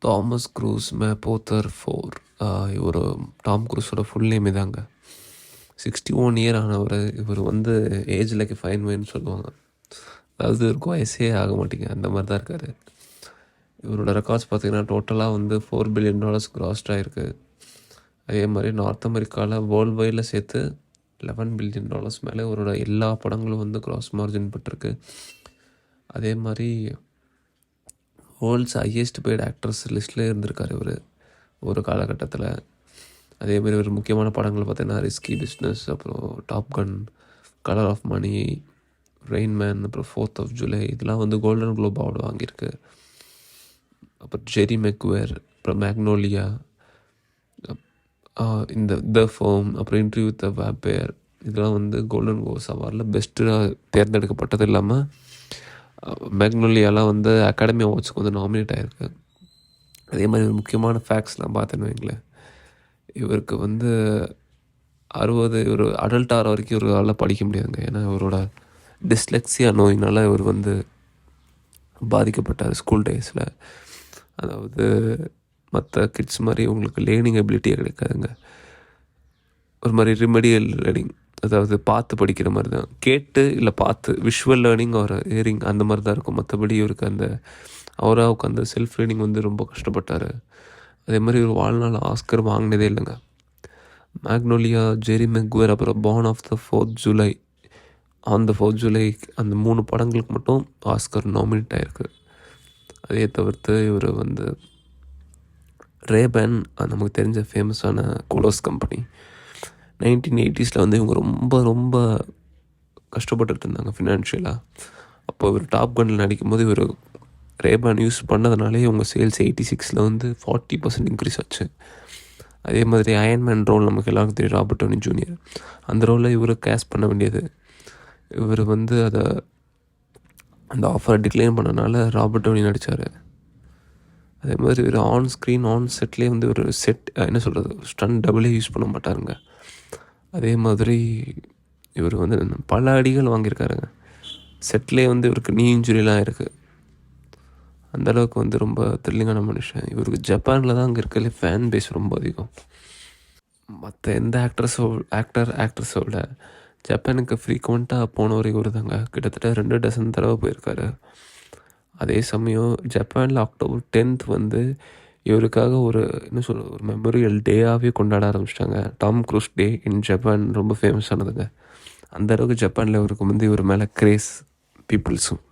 Thomas cruise மேப்போத்தர் 4. இவர் Tom க்ரூஸோட full name இதாங்க. 61 year ஆனவர். இவர் வந்து ஏஜ் லைக் ஃபைன் வைன்னு சொல்லுவாங்க. அதாவது இவருக்கு வயசே ஆக மாட்டேங்க, அந்த மாதிரி தான் இருக்கார். இவரோட ரெக்கார்ட்ஸ் பார்த்திங்கன்னா டோட்டலாக வந்து $4 billion கிராஸ்ட் ஆகிருக்கு. அதே மாதிரி நார்த் அமெரிக்காவில் வேர்ல்டு வைடில் சேர்த்து $11 billion மேலே இவரோட எல்லா படங்களும் வந்து கிராஸ் மார்ஜின் பட்டிருக்கு. அதே மாதிரி வேர்ல்ட்ஸ் ஹையஸ்ட் பெய்டு ஆக்ட்ரஸ் லிஸ்ட்லேயே இருந்திருக்கார் இவர் ஒரு காலகட்டத்தில். அதேமாதிரி ஒரு முக்கியமான படங்கள் பார்த்திங்கன்னா ரிஸ்கி பிஸ்னஸ், அப்புறம் top gun, colour of money, rain man, அப்புறம் 4th of July, இதெல்லாம் வந்து கோல்டன் குளோப் அவார்டு வாங்கியிருக்கு. அப்புறம் ஜெரி மெக்வேர், அப்புறம் மேக்னோலியா, இந்த த ஃபோம், அப்புறம் இன்டர்வியூ வித் த வேம்பயர், இதெல்லாம் வந்து கோல்டன் குளோப்ஸ் அவார்டில் பெஸ்ட்டாக தேர்ந்தெடுக்கப்பட்டது. இல்லாமல் மேக்னோலியாலாம் வந்து அகாடமி அவார்ட்ஸ்க்கு வந்து நாமினேட் ஆகிருக்கு. அதே மாதிரி ஒரு முக்கியமான ஃபேக்ட்ஸ்லாம் பார்த்தேன்னு வைங்களேன், இவருக்கு வந்து 60 ஒரு அடல்ட் ஆகிற வரைக்கும் இவரால் படிக்க முடியாதுங்க. ஏன்னா இவரோட டிஸ்லெக்ஸியா நோயினால் இவர் வந்து பாதிக்கப்பட்டார் ஸ்கூல் டேஸில். அதாவது மற்ற கிட்ஸ் மாதிரி உங்களுக்கு லேர்னிங் எபிலிட்டியே கிடைக்காதுங்க. ஒரு மாதிரி ரிமெடியல் லேர்னிங், அதாவது பார்த்து படிக்கிற மாதிரி தான், கேட்டு இல்லை பார்த்து விஷுவல் லேர்னிங் ஒரு ஹியரிங் அந்த மாதிரி தான் இருக்கும். மற்றபடி இவருக்கு அந்த அவராவுக்கு அந்த செல்ஃப் லேர்னிங் வந்து ரொம்ப கஷ்டப்பட்டார். அதே மாதிரி ஒரு வாழ்நாள் ஆஸ்கர் வாங்கினதே இல்லைங்க. மேக்னோலியா, ஜெரி மெக்வேர், அப்புறம் born of the 4th July, on the 4th July, அந்த 3 படங்களுக்கு மட்டும் ஆஸ்கர் நாமினேட் ஆகிருக்கு. அதே தவிர்த்து இவர் வந்து ரேபேன், நமக்கு தெரிஞ்ச ஃபேமஸான கோலோஸ் கம்பெனி, 1980s வந்து இவங்க ரொம்ப ரொம்ப கஷ்டப்பட்டுட்டு இருந்தாங்க ஃபினான்ஷியலாக. அப்போ இவர் டாப் கன்னில் நடிக்கும்போது இவர் ரேபேன் யூஸ் பண்ணதுனாலே இவங்க சேல்ஸ் 86 வந்து 40% இன்க்ரீஸ் ஆச்சு. அதே மாதிரி அயன்மேன் ரோல் நமக்கு எல்லாருக்கும் தெரியும், ராபர்ட் டவுனி ஜூனியர், அந்த ரோலில் இவர் கேஷ் பண்ண வேண்டியது. இவர் வந்து அந்த ஆஃபரை டிக்ளைன் பண்ணனால ராபர்ட் டவுனி நடித்தார். அதே மாதிரி ஒரு ஆன் ஸ்க்ரீன் ஆன் செட்லேயே வந்து ஒரு செட் என்ன சொல்கிறது ஸ்டன் டபுளே யூஸ் பண்ண மாட்டாருங்க. அதே மாதிரி இவர் வந்து பல அடிகள் வாங்கியிருக்காருங்க. செட்லேயே வந்து இவருக்கு நீ இன்ஜுரிலாம் இருக்குது. அந்தளவுக்கு வந்து ரொம்ப த்ரில்லிங்கான மனுஷன். இவருக்கு ஜப்பானில் தான் அங்கே இருக்கிறதுல ஃபேன் பேஸ் ரொம்ப அதிகம். மற்ற எந்த ஆக்ட்ரஸோட ஜப்பானுக்கு ஃப்ரீக்வெண்ட்டாக போனவர் இவர் தாங்க. கிட்டத்தட்ட 2 டசன் தடவை போயிருக்காரு. அதே சமயம் ஜப்பானில் October 10th வந்து இவருக்காக ஒரு மெமோரியல் டேயாகவே கொண்டாட ஆரம்பிச்சிட்டாங்க. Tom cruise day in Japan ரொம்ப ஃபேமஸ் ஆனதுங்க. அந்தளவுக்கு ஜப்பானில் இவருக்கு வந்து இவர் மேலே கிரேஸ் பீப்புள்ஸும்